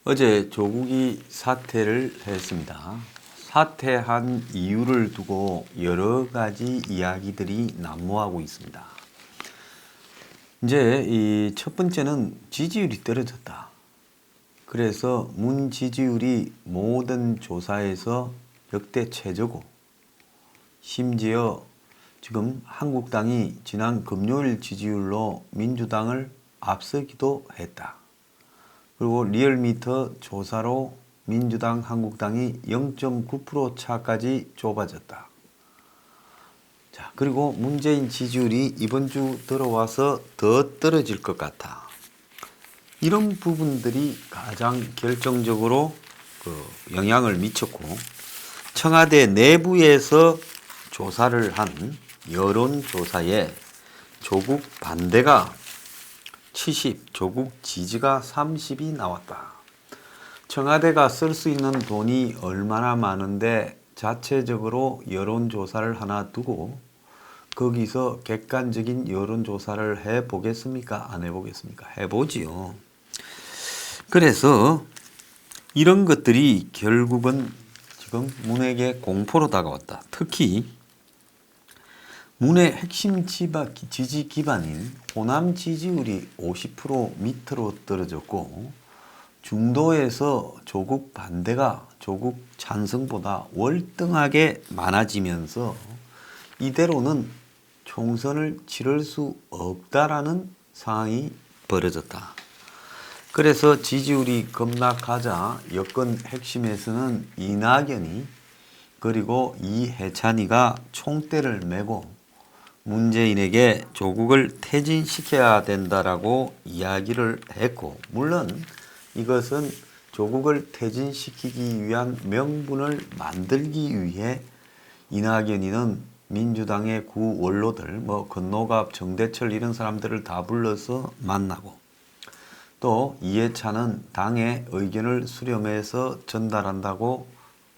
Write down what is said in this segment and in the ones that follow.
어제 조국이 사퇴를 했습니다. 사퇴한 이유를 두고 여러 가지 이야기들이 난무하고 있습니다. 이제 이 첫 번째는 지지율이 떨어졌다. 그래서 문 지지율이 모든 조사에서 역대 최저고, 심지어 지금 한국당이 지난 금요일 지지율로 민주당을 앞서기도 했다. 그리고 리얼미터 조사로 민주당, 한국당이 0.9% 차까지 좁아졌다. 자, 그리고 문재인 지지율이 이번 주 들어와서 더 떨어질 것 같아. 이런 부분들이 가장 결정적으로 영향을 미쳤고, 청와대 내부에서 조사를 한 여론조사에 조국 반대가 70, 조국 지지가 30이 나왔다. 청와대가 쓸 수 있는 돈이 얼마나 많은데 자체적으로 여론조사를 하나 두고 거기서 객관적인 여론조사를 해보겠습니까? 안 해보겠습니까? 해보지요. 그래서 이런 것들이 결국은 지금 문에게 공포로 다가왔다. 특히 문의 핵심 지지 기반인 호남 지지율이 50% 밑으로 떨어졌고, 중도에서 조국 반대가 조국 찬성보다 월등하게 많아지면서 이대로는 총선을 치를 수 없다라는 상황이 벌어졌다. 그래서 지지율이 급락하자 여권 핵심에서는 이낙연이 그리고 이해찬이가 총대를 메고 문재인에게 조국을 퇴진시켜야 된다라고 이야기를 했고, 물론 이것은 조국을 퇴진시키기 위한 명분을 만들기 위해 이낙연이는 민주당의 구원로들, 건노갑, 정대철 이런 사람들을 다 불러서 만나고, 또 이해찬은 당의 의견을 수렴해서 전달한다고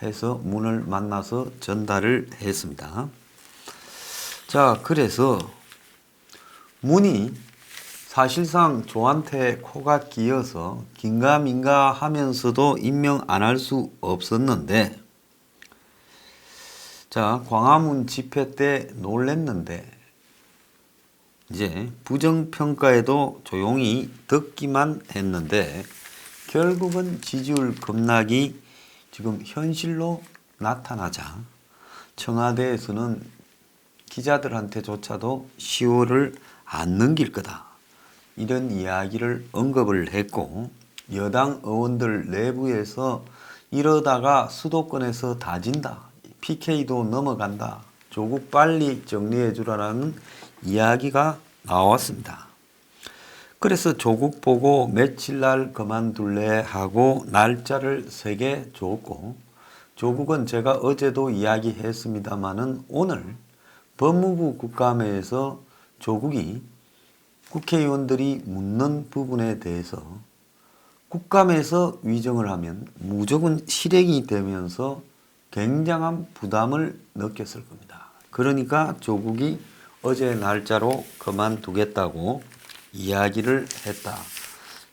해서 문을 만나서 전달을 했습니다. 자, 그래서 문이 사실상 조한테 코가 끼어서 긴가민가 하면서도 임명 안 할 수 없었는데, 자, 광화문 집회 때 놀랬는데 이제 부정평가에도 조용히 듣기만 했는데 결국은 지지율 급락이 지금 현실로 나타나자 청와대에서는 기자들한테조차도 10월을 안 넘길 거다, 이런 이야기를 언급을 했고, 여당 의원들 내부에서 이러다가 수도권에서 다 진다, PK도 넘어간다, 조국 빨리 정리해 주라는 이야기가 나왔습니다. 그래서 조국 보고 며칠 날 그만둘래 하고 날짜를 3개 줬고, 조국은 제가 어제도 이야기했습니다마는 오늘 법무부 국감에서 조국이 국회의원들이 묻는 부분에 대해서 국감에서 위정을 하면 무조건 실행이 되면서 굉장한 부담을 느꼈을 겁니다. 그러니까 조국이 어제 날짜로 그만두겠다고 이야기를 했다.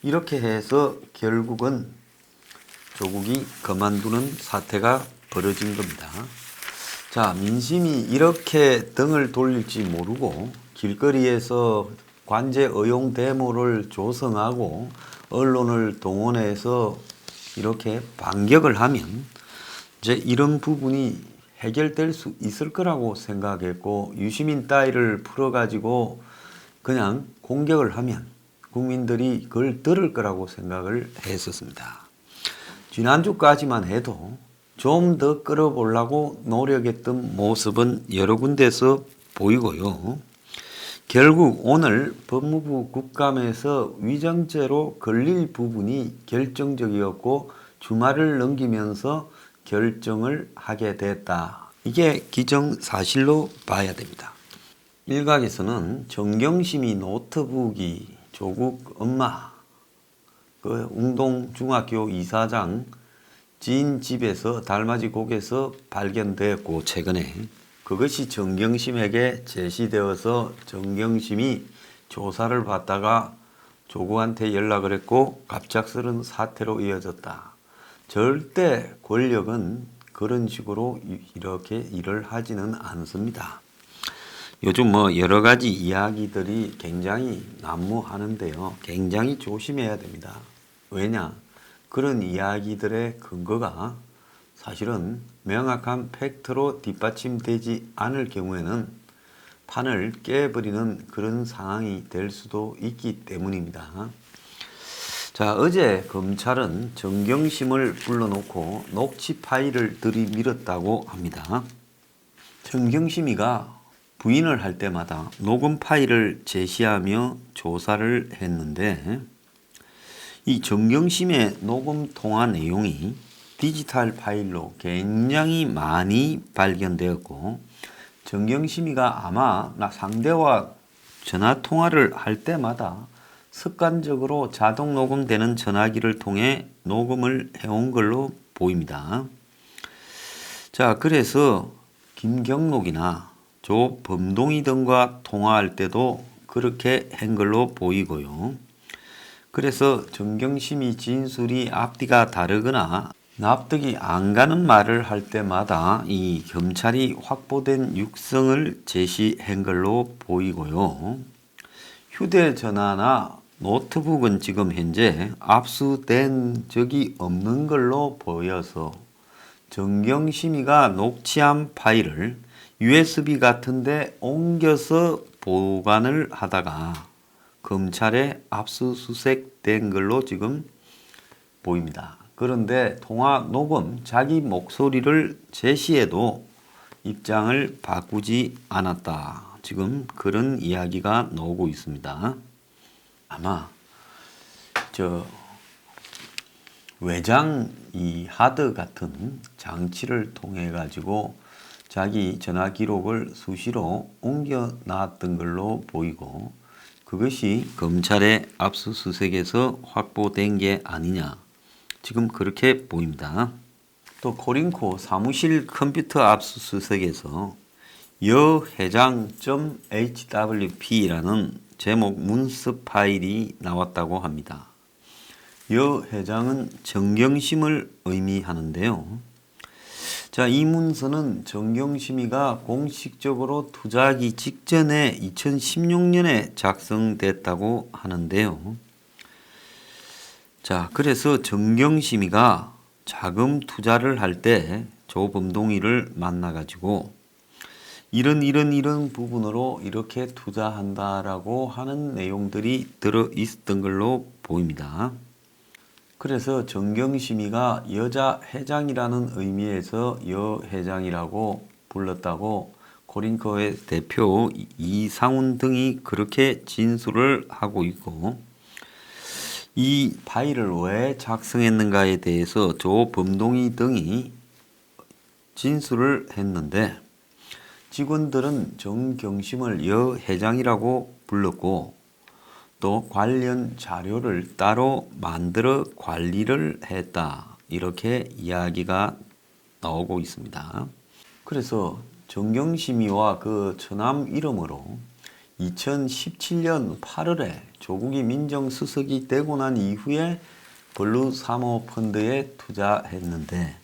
이렇게 해서 결국은 조국이 그만두는 사태가 벌어진 겁니다. 자, 민심이 이렇게 등을 돌릴지 모르고 길거리에서 관제 의용 데모를 조성하고 언론을 동원해서 이렇게 반격을 하면 이제 이런 부분이 해결될 수 있을 거라고 생각했고, 유시민 따위를 풀어가지고 그냥 공격을 하면 국민들이 그걸 들을 거라고 생각을 했었습니다. 지난주까지만 해도 좀 더 끌어보려고 노력했던 모습은 여러 군데서 보이고요. 결국 오늘 법무부 국감에서 위정죄로 걸릴 부분이 결정적이었고 주말을 넘기면서 결정을 하게 됐다. 이게 기정사실로 봐야 됩니다. 일각에서는 정경심이 노트북이 조국 엄마, 그 웅동 중학교 이사장 지인 집에서 달맞이 곡에서 발견되었고, 최근에 그것이 정경심에게 제시되어서 정경심이 조사를 받다가 조국한테 연락을 했고 갑작스런 사태로 이어졌다. 절대 권력은 그런 식으로 이렇게 일을 하지는 않습니다. 요즘 뭐 여러 가지 이야기들이 굉장히 난무하는데요. 굉장히 조심해야 됩니다. 왜냐? 그런 이야기들의 근거가 사실은 명확한 팩트로 뒷받침되지 않을 경우에는 판을 깨버리는 그런 상황이 될 수도 있기 때문입니다. 자, 어제 검찰은 정경심을 불러놓고 녹취 파일을 들이밀었다고 합니다. 정경심이가 부인을 할 때마다 녹음 파일을 제시하며 조사를 했는데 이 정경심의 녹음 통화 내용이 디지털 파일로 굉장히 많이 발견되었고 정경심이가 아마 상대와 전화 통화를 할 때마다 습관적으로 자동 녹음되는 전화기를 통해 녹음을 해온 걸로 보입니다. 자, 그래서 김경록이나 조범동이 등과 통화할 때도 그렇게 한 걸로 보이고요. 그래서 정경심이 진술이 앞뒤가 다르거나 납득이 안 가는 말을 할 때마다 이 검찰이 확보된 육성을 제시한 걸로 보이고요. 휴대전화나 노트북은 지금 현재 압수된 적이 없는 걸로 보여서 정경심이가 녹취한 파일을 USB 같은데 옮겨서 보관을 하다가 검찰에 압수수색된 걸로 지금 보입니다. 그런데 통화 녹음 자기 목소리를 제시해도 입장을 바꾸지 않았다. 지금 그런 이야기가 나오고 있습니다. 아마 외장 이 하드 같은 장치를 통해 가지고 자기 전화 기록을 수시로 옮겨 놨던 걸로 보이고 그것이 검찰의 압수수색에서 확보된 게 아니냐. 지금 그렇게 보입니다. 또 코링코 사무실 컴퓨터 압수수색에서 여회장.hwp라는 제목 문서 파일이 나왔다고 합니다. 여 회장은 정경심을 의미하는데요. 자, 이 문서는 정경심이가 공식적으로 투자하기 직전에 2016년에 작성됐다고 하는데요. 자, 그래서 정경심이가 자금 투자를 할 때 조범동이를 만나가지고 이런 부분으로 이렇게 투자한다라고 하는 내용들이 들어 있었던 걸로 보입니다. 그래서 정경심이가 여자 회장이라는 의미에서 여회장이라고 불렀다고 코링코의 대표 이상훈 등이 그렇게 진술을 하고 있고 이 파일을 왜 작성했는가에 대해서 조범동이 등이 진술을 했는데 직원들은 정경심을 여회장이라고 불렀고 또 관련 자료를 따로 만들어 관리를 했다. 이렇게 이야기가 나오고 있습니다. 그래서 정경심이와 그 처남 이름으로 2017년 8월에 조국이 민정수석이 되고 난 이후에 블루사모펀드에 투자했는데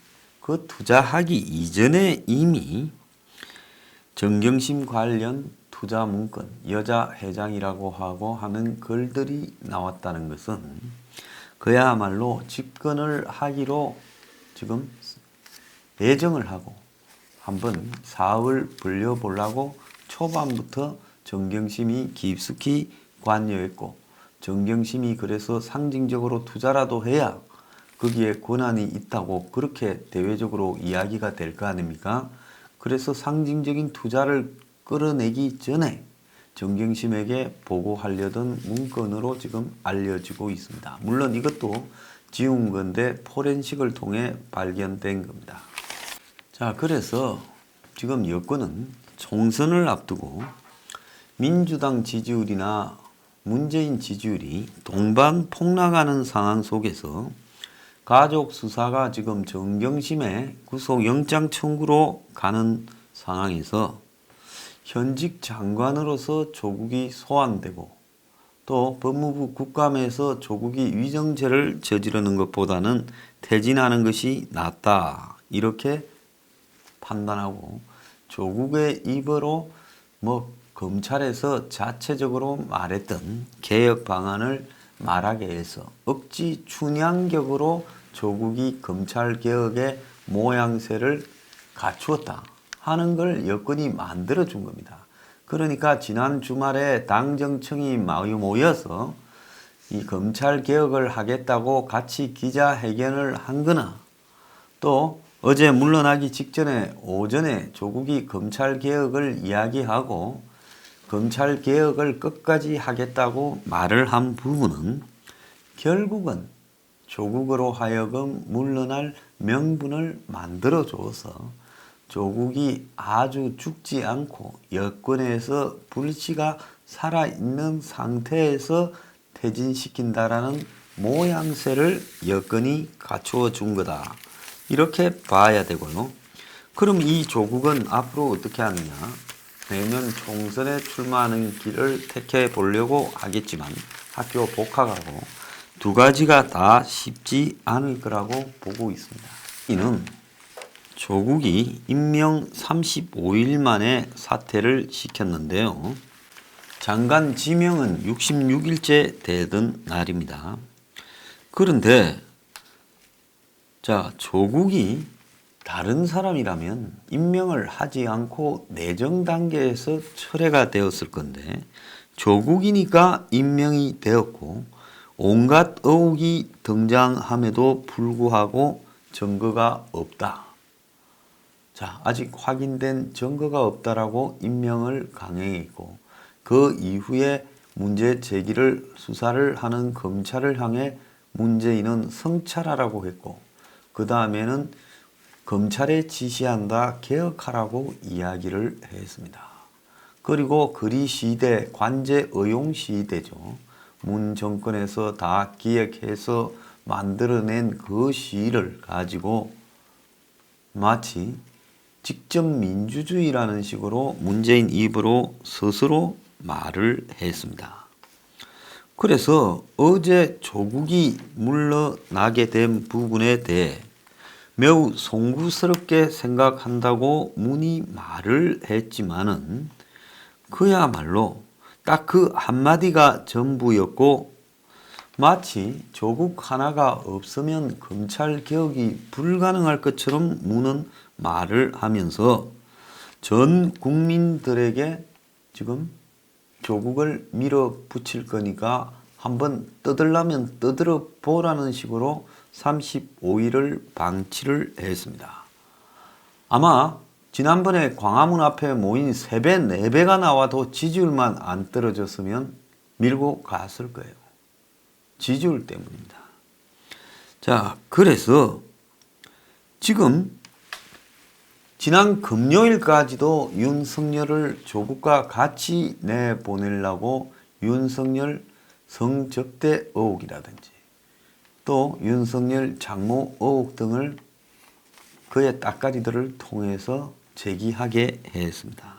그 투자하기 이전에 이미 정경심 관련 투자 문건, 여자 회장이라고 하고 하는 글들이 나왔다는 것은 그야말로 집권을 하기로 지금 예정을 하고 한번 사업을 벌려보려고 초반부터 정경심이 깊숙이 관여했고 정경심이 그래서 상징적으로 투자라도 해야 거기에 권한이 있다고 그렇게 대외적으로 이야기가 될 거 아닙니까? 그래서 상징적인 투자를 끌어내기 전에 정경심에게 보고하려던 문건으로 지금 알려지고 있습니다. 물론 이것도 지운 건데 포렌식을 통해 발견된 겁니다. 자, 그래서 지금 여권은 총선을 앞두고 민주당 지지율이나 문재인 지지율이 동반 폭락하는 상황 속에서 가족 수사가 지금 정경심의 구속영장 청구로 가는 상황에서 현직 장관으로서 조국이 소환되고 또 법무부 국감에서 조국이 위정죄를 저지르는 것보다는 퇴진하는 것이 낫다. 이렇게 판단하고 조국의 입으로 검찰에서 자체적으로 말했던 개혁 방안을 말하게 해서 억지 춘향격으로 조국이 검찰개혁의 모양새를 갖추었다 하는 걸 여건이 만들어준 겁니다. 그러니까 지난 주말에 당정청이 모여서 이 검찰개혁을 하겠다고 같이 기자회견을 한 거나 또 어제 물러나기 직전에 오전에 조국이 검찰개혁을 이야기하고 검찰개혁을 끝까지 하겠다고 말을 한 부분은 결국은 조국으로 하여금 물러날 명분을 만들어줘서 조국이 아주 죽지 않고 여권에서 불씨가 살아있는 상태에서 퇴진시킨다라는 모양새를 여건이 갖추어 준 거다. 이렇게 봐야 되고요. 그럼 이 조국은 앞으로 어떻게 하느냐. 내년 총선에 출마하는 길을 택해 보려고 하겠지만 학교 복학하고 두 가지가 다 쉽지 않을 거라고 보고 있습니다. 이는 조국이 임명 35일 만에 사퇴를 시켰는데요. 장관 지명은 66일째 되던 날입니다. 그런데 조국이 다른 사람이라면 임명을 하지 않고 내정 단계에서 철회가 되었을 건데 조국이니까 임명이 되었고 온갖 의혹이 등장함에도 불구하고 증거가 없다. 아직 확인된 증거가 없다라고 임명을 강행했고 그 이후에 문제 제기를 수사를 하는 검찰을 향해 문재인은 성찰하라고 했고 그 다음에는 검찰에 지시한다 개혁하라고 이야기를 했습니다. 그리고 그리 시대 관제 의용 시대죠. 문 정권에서 다 기획해서 만들어낸 그 시를 가지고 마치 직접 민주주의라는 식으로 문재인 입으로 스스로 말을 했습니다. 그래서 어제 조국이 물러나게 된 부분에 대해 매우 송구스럽게 생각한다고 문이 말을 했지만은 그야말로 딱 그 한마디가 전부였고 마치 조국 하나가 없으면 검찰 개혁이 불가능할 것처럼 문은 말을 하면서 전 국민들에게 지금 조국을 밀어붙일 거니까 한번 떠들라면 떠들어 보라는 식으로 35일을 방치를 했습니다. 아마 지난번에 광화문 앞에 모인 3배, 4배가 나와도 지지율만 안 떨어졌으면 밀고 갔을 거예요. 지지율 때문입니다. 그래서 지금 지난 금요일까지도 윤석열을 조국과 같이 내보내려고 윤석열 성접대 의혹이라든지 또 윤석열 장모 의혹 등을 그의 따까리들을 통해서 제기하게 했습니다.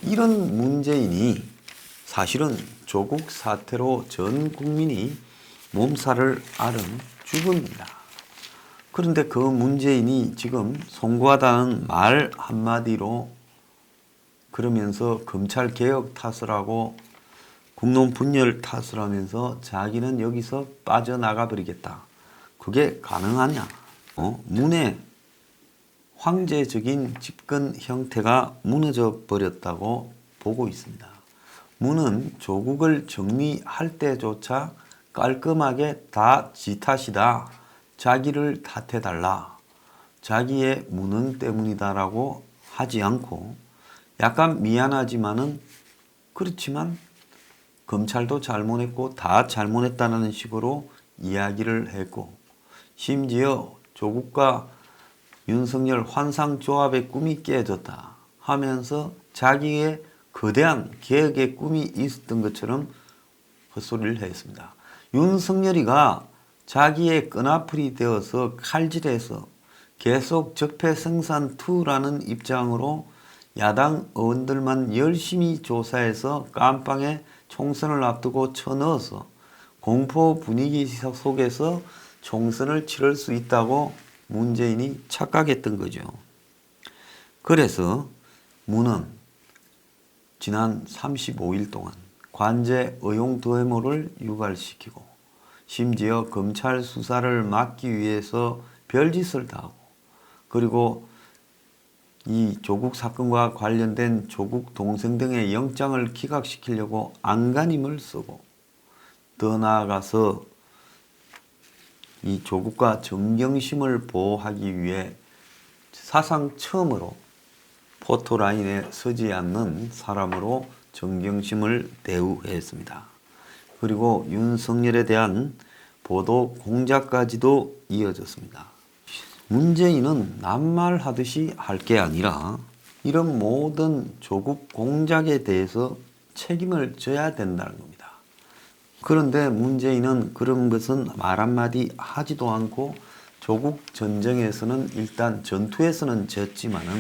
이런 문재인이 사실은 조국 사태로 전 국민이 몸살을 앓은 죽음입니다. 그런데 그 문재인이 지금 송구하다는 말 한마디로 그러면서 검찰 개혁 탓을 하고 국론 분열 탓을 하면서 자기는 여기서 빠져나가 버리겠다. 그게 가능하냐? 문의 황제적인 집권 형태가 무너져 버렸다고 보고 있습니다. 문은 조국을 정리할 때조차 깔끔하게 다 지 탓이다. 자기를 탓해달라. 자기의 무능 때문이다라고 하지 않고 약간 미안하지만은 그렇지만 검찰도 잘못했고 다 잘못했다는 식으로 이야기를 했고 심지어 조국과 윤석열 환상조합의 꿈이 깨졌다 하면서 자기의 거대한 개혁의 꿈이 있었던 것처럼 헛소리를 했습니다. 윤석열이가 자기의 끈앞풀이 되어서 칼질해서 계속 적폐 생산2라는 입장으로 야당 의원들만 열심히 조사해서 깜빵에 총선을 앞두고 쳐넣어서 공포 분위기 속에서 총선을 치를 수 있다고 문재인이 착각했던 거죠. 그래서 문은 지난 35일 동안 관제 의용 데모를 유발시키고 심지어 검찰 수사를 막기 위해서 별짓을 다 하고 그리고 이 조국 사건과 관련된 조국 동생 등의 영장을 기각시키려고 안간힘을 쓰고 더 나아가서 이 조국과 정경심을 보호하기 위해 사상 처음으로 포토라인에 서지 않는 사람으로 정경심을 대우했습니다. 그리고 윤석열에 대한 보도 공작까지도 이어졌습니다. 문재인은 낱말하듯이 할 게 아니라 이런 모든 조국 공작에 대해서 책임을 져야 된다는 겁니다. 그런데 문재인은 그런 것은 말 한마디 하지도 않고 조국 전쟁에서는 일단 전투에서는 졌지만은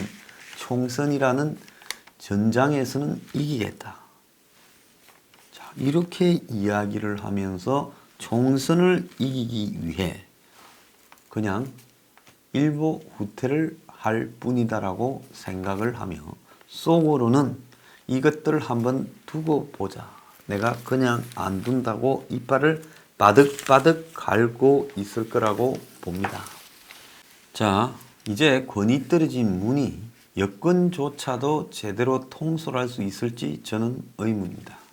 총선이라는 전장에서는 이기겠다. 자, 이렇게 이야기를 하면서 총선을 이기기 위해 그냥 일보 후퇴를 할 뿐이다라고 생각을 하며 속으로는 이것들을 한번 두고 보자. 내가 그냥 안 둔다고 이빨을 바득바득 갈고 있을 거라고 봅니다. 자, 이제 권위 떨어진 문이 여권조차도 제대로 통솔할 수 있을지 저는 의문입니다.